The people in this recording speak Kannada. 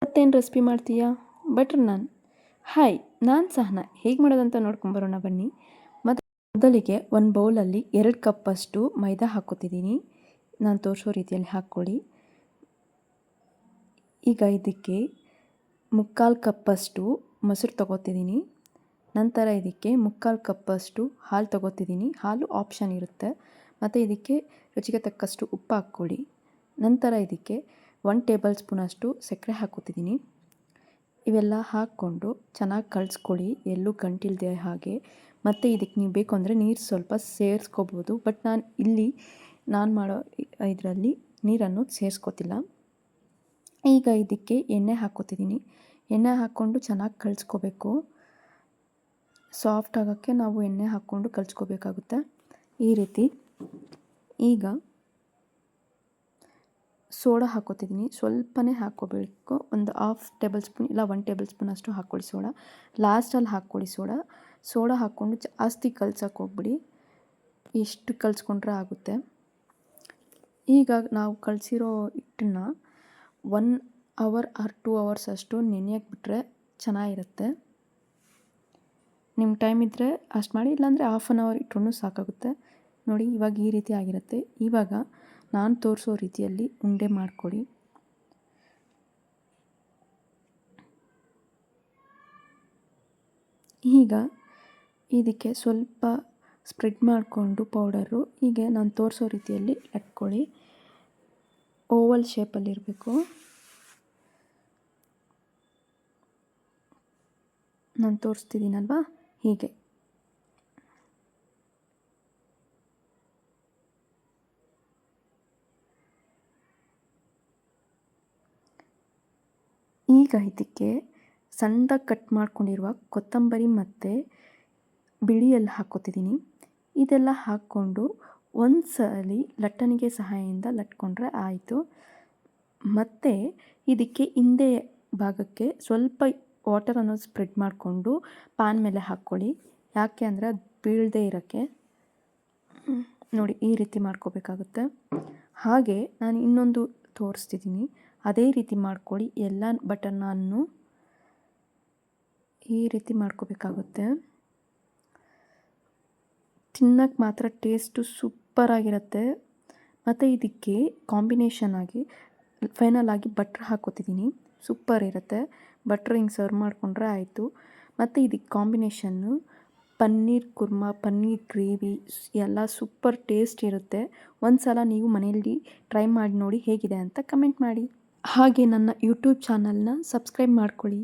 ಮತ್ತೇನು ರೆಸಿಪಿ ಮಾಡ್ತೀಯಾ? ಬಟರ್ ನಾನ್. ಹಾಯ್, ನಾನು ಸಹನಾ. ಹೇಗೆ ಮಾಡೋದಂತ ನೋಡ್ಕೊಂಬರೋಣ ಬನ್ನಿ. ಮೊದಲಿಗೆ ಒಂದು ಬೌಲಲ್ಲಿ 2 ಕಪ್ಪಷ್ಟು ಮೈದಾ ಹಾಕ್ಕೊತಿದ್ದೀನಿ. ನಾನು ತೋರಿಸೋ ರೀತಿಯಲ್ಲಿ ಹಾಕ್ಕೊಳ್ಳಿ. ಈಗ ಇದಕ್ಕೆ 3/4 ಕಪ್ಪಷ್ಟು ಮೊಸರು ತೊಗೋತಿದ್ದೀನಿ. ನಂತರ ಇದಕ್ಕೆ 3/4 ಕಪ್ಪಷ್ಟು ಹಾಲು ತೊಗೋತಿದ್ದೀನಿ. ಹಾಲು ಆಪ್ಷನ್ ಇರುತ್ತೆ. ಮತ್ತು ಇದಕ್ಕೆ ರುಚಿಗೆ ತಕ್ಕಷ್ಟು ಉಪ್ಪು ಹಾಕ್ಕೊಳ್ಳಿ. ನಂತರ ಇದಕ್ಕೆ 1 ಟೇಬಲ್ ಸ್ಪೂನಷ್ಟು ಸಕ್ಕರೆ ಹಾಕ್ಕೊತಿದ್ದೀನಿ. ಇವೆಲ್ಲ ಹಾಕ್ಕೊಂಡು ಚೆನ್ನಾಗಿ ಕಲಿಸ್ಕೊಳ್ಳಿ, ಎಲ್ಲೂ ಗಂಟಿಲ್ಲದೆ ಹಾಗೆ. ಮತ್ತು ಇದಕ್ಕೆ ನೀವು ಬೇಕು ಅಂದರೆ ನೀರು ಸ್ವಲ್ಪ ಸೇರಿಸ್ಕೋಬೋದು. ಬಟ್ ನಾನು ಮಾಡೋ ಇದರಲ್ಲಿ ನೀರನ್ನು ಸೇರಿಸ್ಕೋತಿಲ್ಲ. ಈಗ ಇದಕ್ಕೆ ಎಣ್ಣೆ ಹಾಕ್ಕೊತಿದ್ದೀನಿ. ಎಣ್ಣೆ ಹಾಕ್ಕೊಂಡು ಚೆನ್ನಾಗಿ ಕಲಿಸ್ಕೋಬೇಕು. ಸಾಫ್ಟ್ ಆಗೋಕ್ಕೆ ನಾವು ಎಣ್ಣೆ ಹಾಕ್ಕೊಂಡು ಕಲಿಸ್ಕೋಬೇಕಾಗುತ್ತೆ ಈ ರೀತಿ. ಈಗ ಸೋಡಾ ಹಾಕ್ಕೊತಿದ್ದೀನಿ. ಸ್ವಲ್ಪನೇ ಹಾಕ್ಕೋಬೇಕು. ಒಂದು 1/2 ಟೇಬಲ್ ಸ್ಪೂನ್ ಇಲ್ಲ 1 ಟೇಬಲ್ ಸ್ಪೂನ್ ಅಷ್ಟು ಹಾಕ್ಕೊಳ್ಳಿ ಸೋಡಾ. ಲಾಸ್ಟಲ್ಲಿ ಹಾಕ್ಕೊಳ್ಳಿ ಸೋಡಾ ಹಾಕ್ಕೊಂಡು ಜಾಸ್ತಿ ಕಲ್ಸೋಕೆ ಹೋಗ್ಬಿಡಿ. ಎಷ್ಟು ಕಲಿಸ್ಕೊಂಡ್ರೆ ಆಗುತ್ತೆ. ಈಗ ನಾವು ಕಲಸಿರೋ ಹಿಟ್ಟನ್ನು 1 ಅವರ್ ಆರ್ 2 ಅವರ್ಸ್ ಅಷ್ಟು ನೆನೆಯೋಕ್ಕೆ ಬಿಟ್ಟರೆ ಚೆನ್ನಾಗಿರುತ್ತೆ. ನಿಮ್ಮ ಟೈಮ್ ಇದ್ದರೆ ಅಷ್ಟು ಮಾಡಿ, ಇಲ್ಲಾಂದರೆ 1/2 ಅವರ್ ಇಟ್ಟರೂ ಸಾಕಾಗುತ್ತೆ. ನೋಡಿ, ಇವಾಗ ಈ ರೀತಿ ಆಗಿರುತ್ತೆ. ಇವಾಗ ನಾನು ತೋರಿಸೋ ರೀತಿಯಲ್ಲಿ ಉಂಡೆ ಮಾಡಿಕೊಡಿ. ಈಗ ಇದಕ್ಕೆ ಸ್ವಲ್ಪ ಸ್ಪ್ರೆಡ್ ಮಾಡಿಕೊಂಡು ಪೌಡರು ಹೀಗೆ ನಾನು ತೋರಿಸೋ ರೀತಿಯಲ್ಲಿ ಲಟ್ಕೊಳ್ಳಿ. ಓವಲ್ ಶೇಪಲ್ಲಿರಬೇಕು. ನಾನು ತೋರಿಸ್ತಿದ್ದೀನಲ್ವಾ, ಹೀಗೆ. ಈಗ ಇದಕ್ಕೆ ಸಣ್ಣದಾಗಿ ಕಟ್ ಮಾಡ್ಕೊಂಡಿರುವ ಕೊತ್ತಂಬರಿ ಮತ್ತು ಬಿಳಿ ಎಲೆ ಹಾಕ್ಕೊತಿದ್ದೀನಿ. ಇದೆಲ್ಲ ಹಾಕ್ಕೊಂಡು ಒಂದು ಸಲ ಲಟ್ಟಣಿಗೆ ಸಹಾಯದಿಂದ ಲಟ್ಕೊಂಡ್ರೆ ಆಯಿತು. ಮತ್ತು ಇದಕ್ಕೆ ಹಿಂದೆ ಭಾಗಕ್ಕೆ ಸ್ವಲ್ಪ ವಾಟರನ್ನು ಸ್ಪ್ರೆಡ್ ಮಾಡಿಕೊಂಡು ಪ್ಯಾನ್ ಮೇಲೆ ಹಾಕ್ಕೊಳ್ಳಿ. ಯಾಕೆ ಅಂದರೆ ಅದು ಬೀಳದೇ ಇರೋಕ್ಕೆ. ನೋಡಿ, ಈ ರೀತಿ ಮಾಡ್ಕೋಬೇಕಾಗುತ್ತೆ. ಹಾಗೆ ನಾನು ಇನ್ನೊಂದು ತೋರಿಸ್ತಿದ್ದೀನಿ, ಅದೇ ರೀತಿ ಮಾಡ್ಕೊಳ್ಳಿ. ಎಲ್ಲ ಬಟರ್ ನಾನ್ನು ಈ ರೀತಿ ಮಾಡ್ಕೋಬೇಕಾಗುತ್ತೆ. ತಿನ್ನೋಕ್ಕೆ ಮಾತ್ರ ಟೇಸ್ಟು ಸೂಪರಾಗಿರುತ್ತೆ. ಮತ್ತು ಇದಕ್ಕೆ ಕಾಂಬಿನೇಷನ್ ಆಗಿ ಫೈನಲ್ ಆಗಿ ಬಟ್ರ್ ಹಾಕ್ಕೊತಿದ್ದೀನಿ. ಸೂಪರ್ ಇರುತ್ತೆ. ಬಟ್ರ್ ಹಿಂಗೆ ಸರ್ವ್ ಮಾಡಿಕೊಂಡ್ರೆ ಆಯಿತು. ಮತ್ತು ಇದಕ್ಕೆ ಕಾಂಬಿನೇಷನ್ನು ಪನ್ನೀರ್ ಕುರ್ಮಾ, ಪನ್ನೀರ್ ಗ್ರೇವಿ ಎಲ್ಲ ಸೂಪರ್ ಟೇಸ್ಟ್ ಇರುತ್ತೆ. ಒಂದು ಸಲ ನೀವು ಮನೆಯಲ್ಲಿ ಟ್ರೈ ಮಾಡಿ ನೋಡಿ ಹೇಗಿದೆ ಅಂತ ಕಮೆಂಟ್ ಮಾಡಿ. ಹಾಗೆ ನನ್ನ ಯೂಟ್ಯೂಬ್ ಚಾನಲ್ನ ಸಬ್ಸ್ಕ್ರೈಬ್ ಮಾಡ್ಕೊಳ್ಳಿ.